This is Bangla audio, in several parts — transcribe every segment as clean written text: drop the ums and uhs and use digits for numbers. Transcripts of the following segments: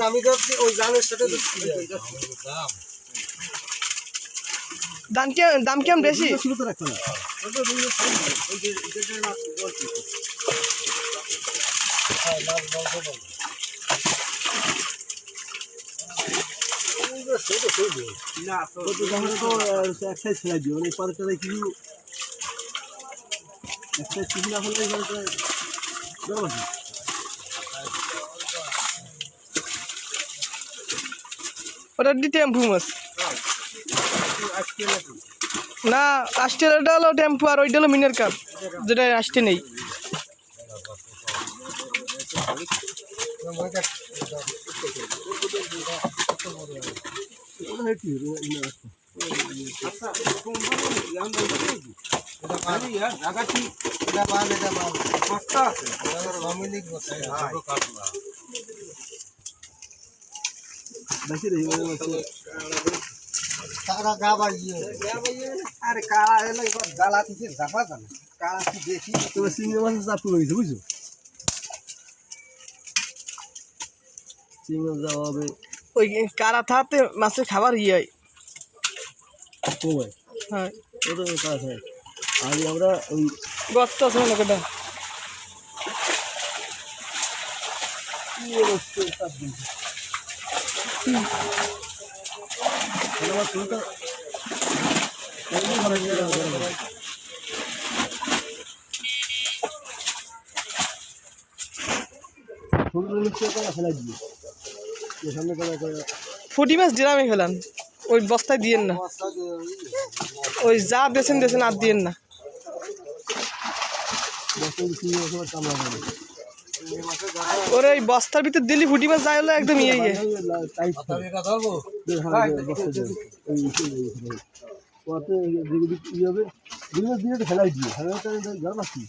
আমি যাচ্ছি ওই জালের সাথে দাম কেমন বেশি? ওটা দি টেম্পু মাছ না, আসটেটা হলো টেম্পু আর ওইটা হলো মিনের কাপ, যেটা আসতে নেই। আরে কালা এলো গালা থেকে জাপা জানা কালা কি বেশি তবে চিংড়ি মাছের চাপ তুলে গেছে বুঝছো, চিংড়ি মাছ যাওয়া হবে ওই কারা থাকতে মাছের খাবার হয় কমায়। হ্যাঁ, ওটা কাজ হয়। আর আমরা ওই গর্ত আছে মনে কটা ফুটি মাছ ডিরামে খেলান, ওই বস্তায় দিয়েন না, ওই যা দেছেন আর দিয়েন না। ওরে ওই বস্তার ভিতর দিলি ফুটি মাছ যায় হলো একদম ইয়ে ফেলাই দিয়ে গরম আসছি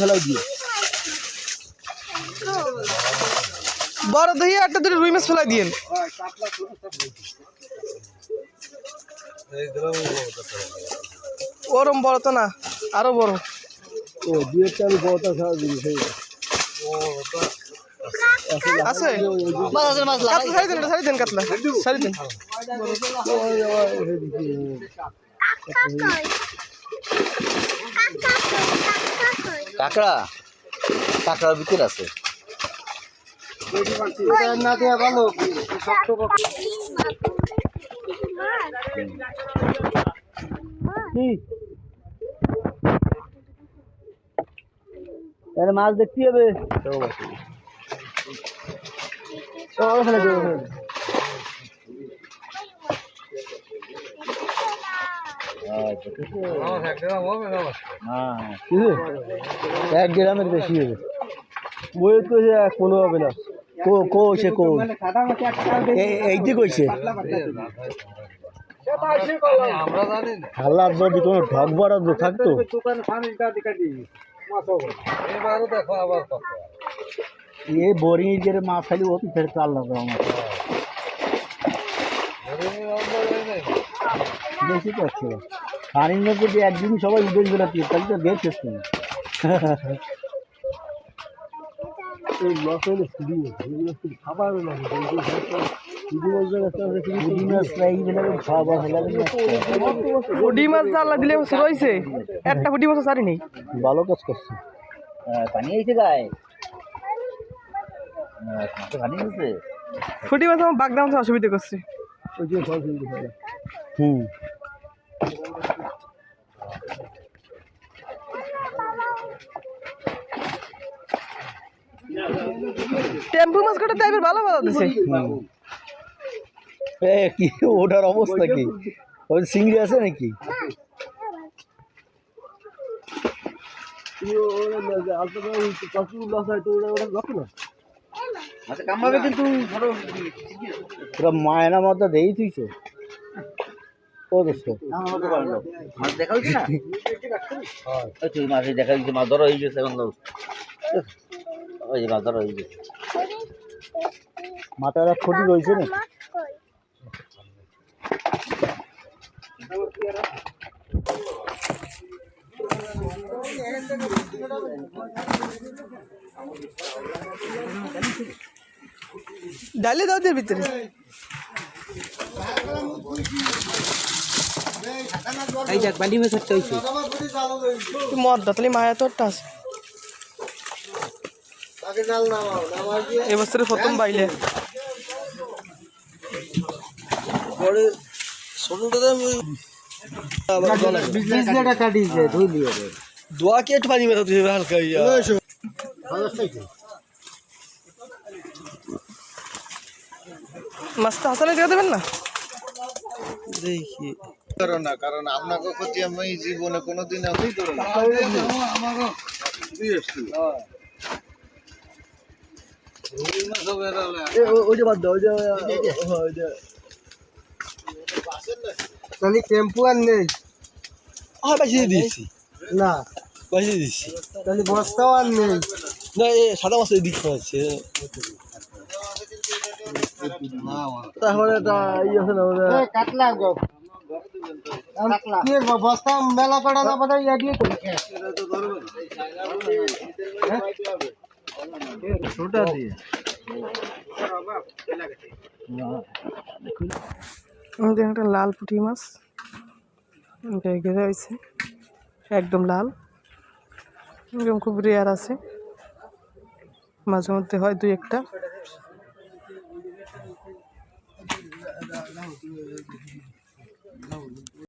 ফেলাই দিয়ে বড় দহি একটা দুটো রুই মাছ ফেলাই দিয়েন। ওরম বড় তো না, আরো বড়। ও দুইটা আমি বড়টা ছাড়া দিই আছে সারি দেন কাতলা সারি দেন। কাঁকড়া কাঁকড়ার ভিতরে আছে না দেয়া ভালো শক্ত তাহলে মাছ দেখতে হবে এক গ্রামের বেশি হবে বই তো কোনো হবে না কইছে এইটি কইছে হাল্লার যদি কোনো ঢক বরাদ্দ থাকতো এই বোরিং এর মাছ খালি ও ফের চাল লাগবে আমার বেশি করছে পানির মধ্যে যদি একদিন সবাই উঠে গেল তাহলে তো বেশ এই লস হলে শুধু খাবার লাগে পুঁটি মাছ জানলা দিলে রয়েছে একটা পুঁটি মাছ সারি নেই ভালো কাজ করছে পানি এসে গায়ে পানি এসেছে পুঁটি মাছ আমার বাগদা মাছ অসুবিধা করছে হুম টেম্পু মাছ কটা টাইপের ভালো ভালো দিছে কি ওটার অবস্থা কি ওই চিংড়ি আছে নাকি কামাবে কিন্তু পুরো মায়না মতো দেই তুই তো ও দোস্ত মাছ দেখা হচ্ছে না তুই মাছ দেখা দিচ্ছে মাছ ধরা হয়ে গেছে এখন ওই যে মাছ ধরা হয়ে গেছে মাথার ক্ষতি রয়েছে না ডালে দাও দের ভিতরে এই দেখ বালি মাছ একটা হইছে মদ দাতলি মায়া তোরটা আছে এবছরে প্রথম বাইলে দোয়া কি একটু পানি মেশা তুই হালকা মাছটা হাসালে দেখা দেবেন না দেখি কারণ আপনাকে ক্ষতি আমি জীবনে কোনোদিন আমি তো তাহলে টেম্পু আর নেই বাঁচিয়ে দিয়েছি না বাঁচিয়ে দিচ্ছি তাহলে বস্তাও আর নেই না এ সাদা মাছের দিক আছে তাহলে কাটলা বস্তা মেলা পড়া না পড়া ইয়া দিয়ে ছোটা দিয়ে আমাদের একটা লাল পুঁটি মাছ ঘেরে হয়েছে একদম লাল এরকম খুব রেয়ার আছে মাঝে মধ্যে হয় দুই একটা